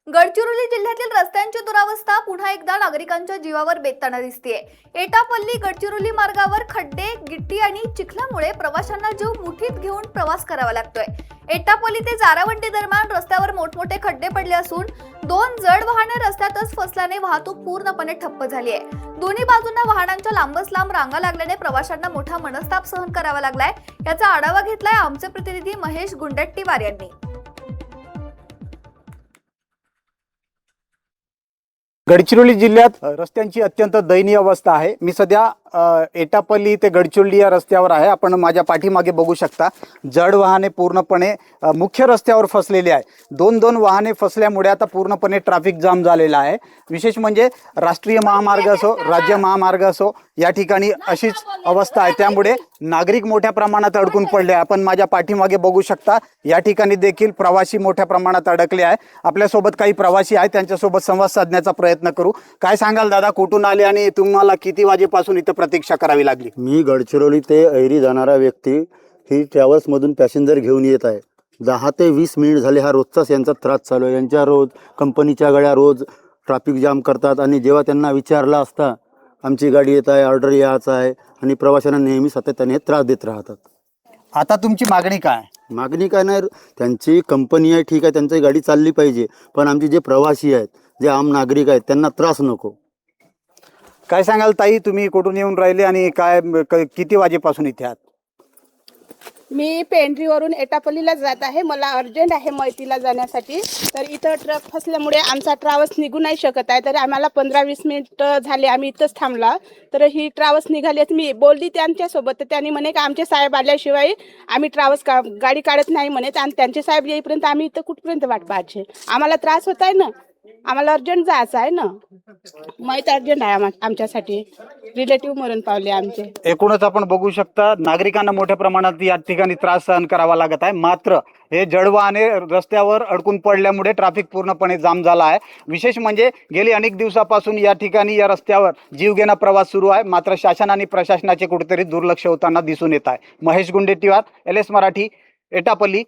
गडचिरोली जिल्ह्यातील रस्त्यांची दुरावस्था पुन्हा एकदा नागरिकांच्या जीवावर बेतताना दिसतेय। एटापल्ली गडचिरोली मार्गावर खड्डे, गिट्टी आणि चिखलामुळे प्रवाशांना जीव मुठीत घेऊन प्रवास करावा लागतोय। एटापल्ली ते जारावंडी दरम्यान रस्त्यावर मोठमोठे खड्डे पडले असून 2 जड वाहने रस्त्यातच फसल्याने वाहतूक पूर्णपणे ठप्प झाली आहे। दोन्ही बाजूंना वाहनांच्या लांबच लांब रांगा लागल्याने प्रवाशांना मोठा मनस्ताप सहन करावा लागलाय। याचा आढावा घेतलाय आमचे प्रतिनिधी महेश गुंडट्टीवार यांनी। गडचिरोली जिल्ह्यात रस्त्यांची अत्यंत दयनीय अवस्था आहे। मी सध्या एटापल्ली ते गडचिरोली या रस्त्यावर आहे। आपण माझ्या पाठीमागे बघू शकता, जड वाहने पूर्णपणे मुख्य रस्त्यावर फसलेली आहे। दोन वाहने फसल्यामुळे आता पूर्णपणे ट्रॅफिक जाम झालेला आहे। विशेष म्हणजे राष्ट्रीय महामार्ग असो, राज्य महामार्ग असो, या ठिकाणी अशीच अवस्था आहे। त्यामुळे नागरिक मोठ्या प्रमाणात अडकून पडले। आपण माझ्या पाठीमागे बघू शकता, या ठिकाणी देखील प्रवासी मोठ्या प्रमाणात अडकले आहे। आपल्यासोबत काही प्रवासी आहेत, त्यांच्यासोबत संवाद साधण्याचा प्रयत्न करू। काय सांगाल दादा, कुठून आले आणि तुम्हाला किती वाजेपासून इथे प्रतीक्षा करावी लागली? मी गडचिरोली ते ऐरी जाणारा व्यक्ती ही ट्रॅव्हल्समधून पॅसेंजर घेऊन येत आहे। 10 ते 20 मिनिट झाले हा रोजचाच यांचा त्रास चालू आहे। यांच्या रोज कंपनीच्या गाड्या रोज ट्रॅफिक जाम करतात आणि जेव्हा त्यांना विचारला असता आमची गाडी येत आहे, ऑर्डर यायचं आहे, आणि प्रवाशांना नेहमी सातत्याने त्रास देत राहतात। आता तुमची मागणी काय? मागणी काय नाही, त्यांची कंपनी आहे ठीक आहे, त्यांची गाडी चालली पाहिजे, पण आमचे जे प्रवासी आहेत, जे आम नागरिक आहेत, त्यांना त्रास नको। काय सांगाल ताई, तुम्ही कुठून येऊन राहिले आणि किती वाजेपासून इथे आहात? मी पेंढरीवरून एटापल्लीला जात आहे। मला अर्जंट आहे मैतीला जाण्यासाठी। तर इथं ट्रक फसल्यामुळे आमचा ट्रॅव्हल्स निघू नाही शकत आहे। तर आम्हाला 15-20 मिनिट झाले आम्ही इथंच थांबला। तर ही ट्रॅव्हल्स निघाली, मी बोलली त्यांच्यासोबत, तर त्यांनी म्हणे की आमचे साहेब आल्याशिवाय आम्ही ट्रॅव्हल्स गाडी काढत नाही म्हणे, आणि त्यांचे साहेब येईपर्यंत आम्ही इथं कुठपर्यंत वाट पाहायची? आम्हाला त्रास होत आहे ना, आम्हाला अर्जंट जायचं आहे ना, माहीत अर्जंट आहे आमच्यासाठी। रिलेटिव्ह मरण पावले आमचे। एकूणच आपण बघू शकता, नागरिकांना मोठ्या प्रमाणात या ठिकाणी त्रास सहन करावा लागत आहे। मात्र हे जड वाहने रस्त्यावर अडकून पडल्यामुळे ट्रॅफिक पूर्णपणे जाम झाला आहे। विशेष म्हणजे गेली अनेक दिवसापासून या ठिकाणी या रस्त्यावर जीवघेणा प्रवास सुरू आहे। मात्र शासन आणि प्रशासनाचे कुठेतरी दुर्लक्ष होताना दिसून येत आहे। महेश गुंडेट्टीवार, LS मराठी, एटापल्ली,